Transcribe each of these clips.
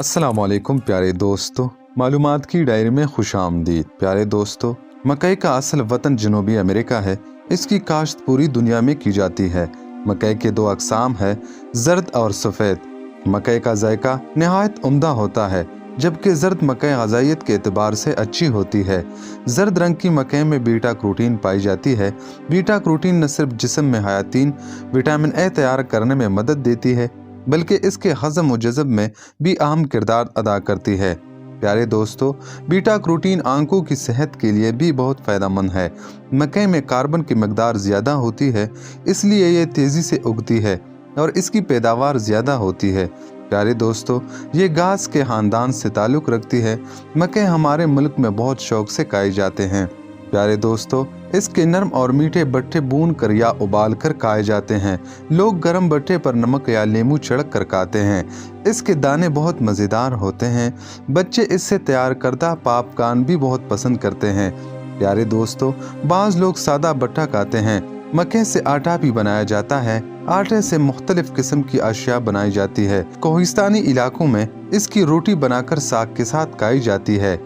अस्सलामुअलैकुम प्यारे दोस्तों, मालूमात की डायरी में खुश आमदीद। प्यारे दोस्तों, मकई का असल वतन जनूबी अमेरिका है। इसकी काश्त पूरी दुनिया में की जाती है। मकई के दो अकसाम है, जर्द और सफ़ेद। मकई का जायका नहायत उम्दा होता है, जबकि जर्द मकई ग़िज़ाइयत के एतबार से अच्छी होती है। जर्द रंग की मकई में बीटा कैरोटीन पाई जाती है। बीटा कैरोटीन न सिर्फ जिस्म में हयातीन विटामिन ए तैयार करने में मदद देती है, बल्कि इसके हज़म व जज़ब में भी अहम किरदार अदा करती है। प्यारे दोस्तों, बीटा कैरोटीन आंखों की सेहत के लिए भी बहुत फ़ायदेमंद है। मकई में कार्बन की मकदार ज़्यादा होती है, इसलिए ये तेज़ी से उगती है और इसकी पैदावार ज़्यादा होती है। प्यारे दोस्तों, ये घास के ख़ानदान से ताल्लुक़ रखती है। मकई हमारे मुल्क में बहुत शौक से खाए जाते हैं। प्यारे दोस्तों, इसके नरम और मीठे बट्टे भून कर या उबाल कर खाए जाते हैं। लोग गर्म बट्टे पर नमक या नींबू छिड़क कर खाते हैं। इसके दाने बहुत मज़ेदार होते हैं। बच्चे इससे तैयार करदा पॉपकॉर्न भी बहुत पसंद करते हैं। प्यारे दोस्तों, बाज़ लोग सादा बट्टा खाते हैं। मकई से आटा भी बनाया जाता है। आटे से मुख्तलिफ किस्म की अशिया बनाई जाती है। कोहिस्तानी इलाकों में इसकी रोटी बनाकर साग के साथ खाई जाती है।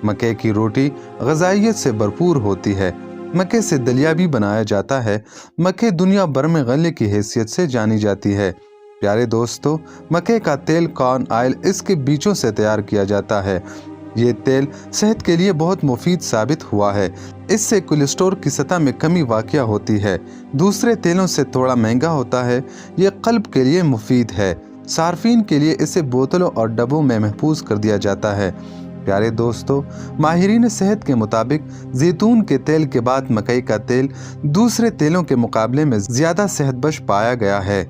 मकई की रोटी ग़िज़ाइयत से भरपूर होती है। मकई से दलिया भी बनाया जाता है। मकई दुनिया भर में गले की हैसियत से जानी जाती है। प्यारे दोस्तों, मकई का तेल कॉर्न ऑयल इसके बीजों से तैयार किया जाता है। ये तेल सेहत के लिए बहुत मुफीद साबित हुआ है। इससे कोलेस्ट्रॉल की सतह में कमी वाक़या होती है। दूसरे तेलों से थोड़ा महंगा होता है। ये क़ल्ब के लिए मुफीद है। सार्फिन के लिए इसे बोतलों और डब्बों में महफूज कर दिया जाता है। प्यारे दोस्तों, माहिरीन सेहत के मुताबिक जैतून के तेल के बाद मकई का तेल दूसरे तेलों के मुकाबले में ज़्यादा सेहतबख्श पाया गया है।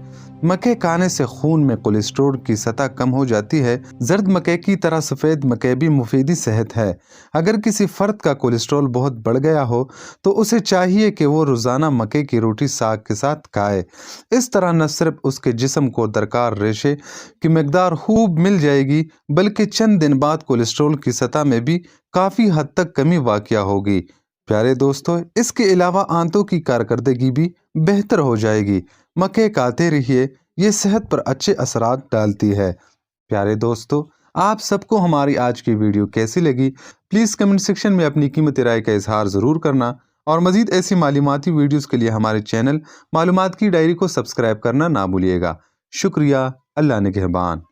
मकई खाने से खून में कोलेस्ट्रॉल की सतह कम हो जाती है। जर्द मकई की तरह सफ़ेद मकई भी मुफीदी सेहत है। अगर किसी फ़र्द का कोलेस्ट्रॉल बहुत बढ़ गया हो तो उसे चाहिए कि वो रोज़ाना मकई की रोटी साग के साथ खाए। इस तरह न सिर्फ उसके जिस्म को दरकार रेशे की मकदार खूब मिल जाएगी, बल्कि चंद दिन बाद कोलेस्ट्रॉल की सतह में भी काफ़ी हद तक कमी वाक़या होगी। प्यारे दोस्तों, इसके अलावा आंतों की कारकर्दगी भी बेहतर हो जाएगी। मकई खाते रहिए, ये सेहत पर अच्छे असरात डालती है। प्यारे दोस्तों, आप सबको हमारी आज की वीडियो कैसी लगी, प्लीज़ कमेंट सेक्शन में अपनी कीमती राय का इजहार ज़रूर करना और मज़ीद ऐसी मालूमाती वीडियोज़ के लिए हमारे चैनल मालूमात की डायरी को सब्सक्राइब करना ना भूलिएगा। शुक्रिया। अल्लाह निगहबान।